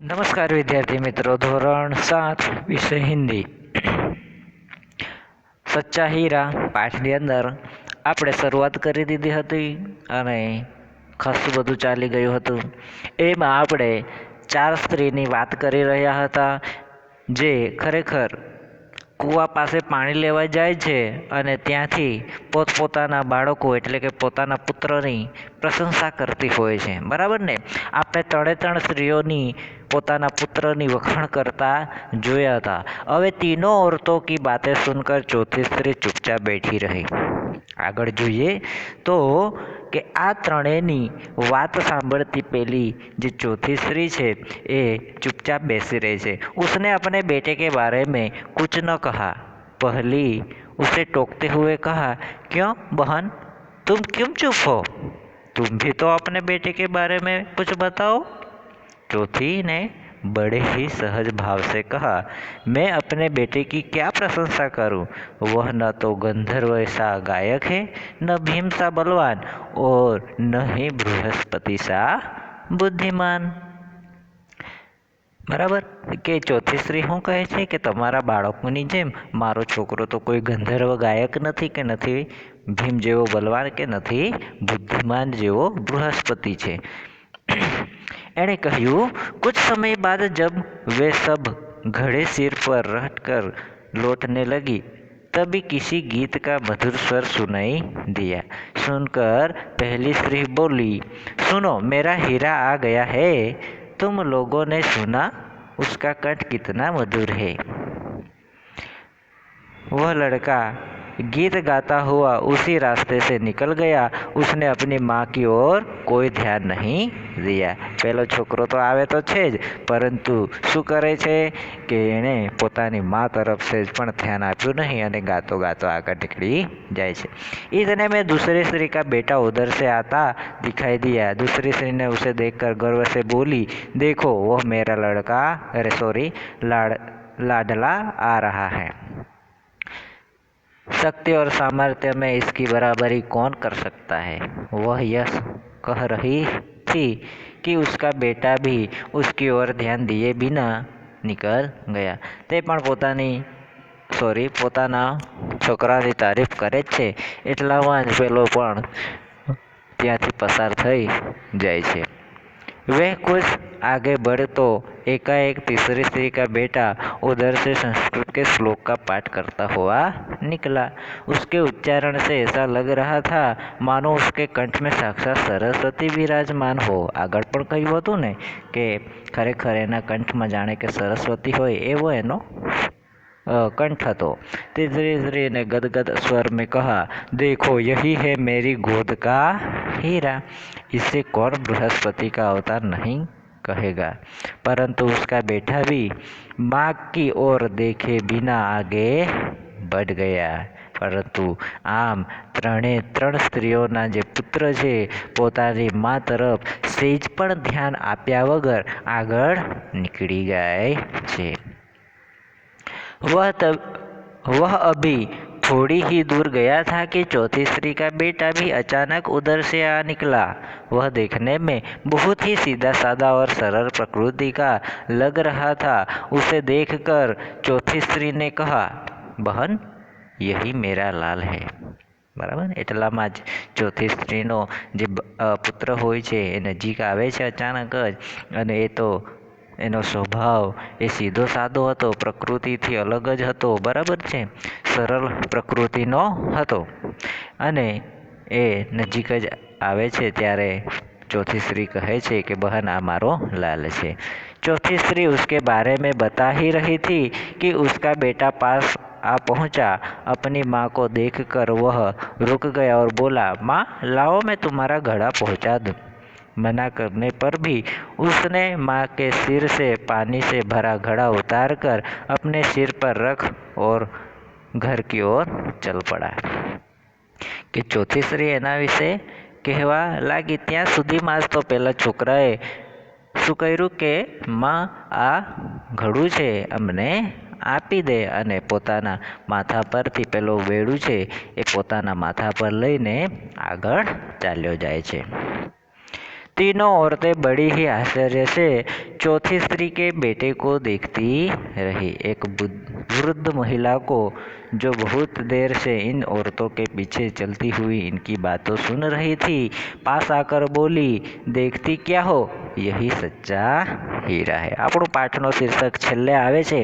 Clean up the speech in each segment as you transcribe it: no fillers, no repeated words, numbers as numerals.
નમસ્કાર વિદ્યાર્થી મિત્રો, ધોરણ 7 વિષય હિન્દી સચ્ચા હીરા પાઠની અંદર આપણે શરૂઆત કરી દીધી હતી અને ખાસું બધું ચાલી ગયું હતું. એમાં આપણે 4 સ્ત્રીની વાત કરી રહ્યા હતા જે ખરેખર કૂવા પાસે પાણી લેવા જાય છે અને ત્યાંથી પોતપોતાના બાળકો એટલે કે પોતાના પુત્રની પ્રશંસા કરતી હોય છે. બરાબર ને? આપણે 3 સ્ત્રીઓની પોતાના પુત્રની વખાણ કરતા જોયા હતા. હવે तीनों औरतों की बातें सुनकर चौथी स्त्री चुपचाप बैठी रही. આગળ જોઈએ તો કે આ ત્રણેયની વાત સાંભળતી પેલી જે ચોથી स्त्री છે એ चुपचाप बैसी रही છે. उसने अपने बेटे के बारे में कुछ न कहा. पहली उसे टोकते हुए कहा, क्यों बहन, तुम क्यों चुप हो? तुम भी तो अपने बेटे के बारे में कुछ बताओ. चौथी ने बड़े ही सहज भाव से कहा, मैं अपने बेटे की क्या प्रशंसा करूं? वह न तो गंधर्व सा गायक है, न भीम सा बलवान और न ही बृहस्पति सा बुद्धिमान. બરાબર કે ચોથી સ્ત્રી શું કહે છે કે તમારા બાળકોની જેમ મારો છોકરો તો કોઈ ગંધર્વ ગાયક નથી કે નથી ભીમ જેવો બલવાન કે નથી બુદ્ધિમાન જેવો બૃહસ્પતિ છે. એણે કહ્યું, कुछ समय बाद जब वे सब घड़े सिर पर रखकर लौटने लगी तभी किसी गीत का मधुर स्वर सुनाई दिया. सुनकर पहली स्त्री बोली, सुनो, मेरा हीरा आ गया है. तुम लोगों ने सुना उसका कंठ कितना मधुर है. वह लड़का गीत गाता हुआ उसी रास्ते से निकल गया. उसने अपनी माँ की ओर कोई ध्यान नहीं दिया. પેલો છોકરો તો આવે તો છે જ, પરંતુ શું કરે છે કે એણે પોતાની માँ તરફ से પણ ધ્યાન આપ્યું નહીં અને ગાતો ગાતો આગળ નીકળી જાય છે. इतने में दूसरी स्त्री का बेटा उधर से आता दिखाई दिया. दूसरी स्त्री ने उसे देखकर गर्व से बोली, देखो वह मेरा लड़का लाडला आ रहा है. शक्ति और सामर्थ्य में इसकी बराबरी कौन कर सकता है. वह यह कह रही थी कि उसका बेटा भी उसकी ओर ध्यान दिए बिना निकल गया. તે પણ પોતાના છોકરાની તારીફ કરે જ છે એટલામાં જ પેલો પણ ત્યાંથી પસાર થઈ જાય છે. वह कुछ आगे बढ़े तो एकाएक तीसरी स्त्री का बेटा उधर से संस्कृत के श्लोक का पाठ करता हुआ निकला. उसके उच्चारण से ऐसा लग रहा था मानो उसके कंठ में साक्षात सरस्वती विराजमान हो. આગળ પણ કહ્યું હતું ને કે ખરેખર એના કંઠમાં જાણે કે સરસ્વતી હોય એવો એનો कंठ હતો. तीसरी स्त्री ने गदगद स्वर में कहा, देखो यही है मेरी गोद का हीरा. इसे कौन बृहस्पति का अवतार नहीं कहेगा. परंतु उसका बेटा भी माँ की ओर देखे बिना आगे बढ़ गया. પરંતુ આમ 3 સ્ત્રીઓના જે પુત્ર છે પોતાની માँ તરફ સેજ પણ ધ્યાન આપ્યા વગર આગળ નીકળી જાય છે. वह अभी थोड़ी ही दूर गया था कि चौथी स्त्री का बेटा भी अचानक उधर से आ निकला. वह देखने में बहुत ही सीधा साधा और सरल प्रकृति का लग रहा था. उसे देखकर चौथी स्त्री ने कहा, बहन, यही मेरा लाल है. બરાબર, એટલામાં જ ચોથી સ્ત્રીનો જે પુત્ર હોય છે એ નજીક આવે છે અચાનક જ અને એ તો એનો સ્વભાવ એ સીધો સાદો હતો, પ્રકૃતિથી અલગ જ હતો. બરાબર છે, સરળ પ્રકૃતિનો હતો અને એ નજીક જ આવે છે ત્યારે ચોથી स्त्री કહે છે કે બહન આ મારો લાલ છે. चौथी स्त्री उसके बारे में बता ही रही थी कि उसका बेटा पास आ पहुंचा. अपनी माँ को देखकर वह रुक गया और बोला, माँ लाओ मैं तुम्हारा घड़ा पहुंचा दूँ. मना करने पर भी उसने माँ के सिर से पानी से भरा घड़ा उतारकर अपने सिर पर रख और घर की ओर चल पड़ा. કે ચોથી સ્ત્રી એના વિશે કહેવા લાગી ત્યાં સુધીમાં જ તો પેલા છોકરાએ શું કર્યું કે માં આ ઘડું છે અમને આપી દે અને પોતાના માથા પરથી પેલો વેડું છે એ પોતાના માથા પર લઈને આગળ ચાલ્યો જાય છે. तीनों औरतें बड़ी ही आश्चर्य से चौथी स्त्री के बेटे को देखती रही। एक वृद्ध महिला को, जो बहुत देर से इन औरतों के पीछे चलती हुई इनकी बातों सुन रही थी, पास आकर बोली, देखती क्या हो, यही सच्चा हीरा है। આપણું પાઠનો શીર્ષક છેલ્લે આવે છે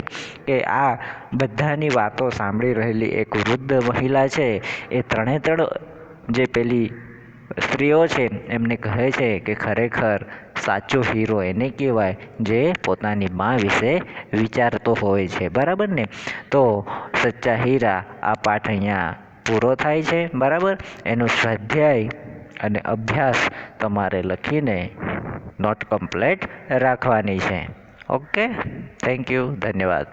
કે આ બધાની વાતો સાંભળી રહેલી એક વૃદ્ધ મહિલા છે એ ત્રણે જે પેલી સ્ત્રીઓ છે એમને કહે છે કે ખરેખર સાચો હીરો એને કહેવાય જે પોતાની મા વિશે વિચારતો હોય છે, બરાબર ને? તો સચ્ચા હીરા આ પાઠ અહીંયા પૂરો થાય છે, બરાબર? એનો સ્વાધ્યાય અને અભ્યાસ તમારે લખીને નોટ કમ્પ્લીટ રાખવાની છે. ઓકે, થેન્ક યુ, ધન્યવાદ.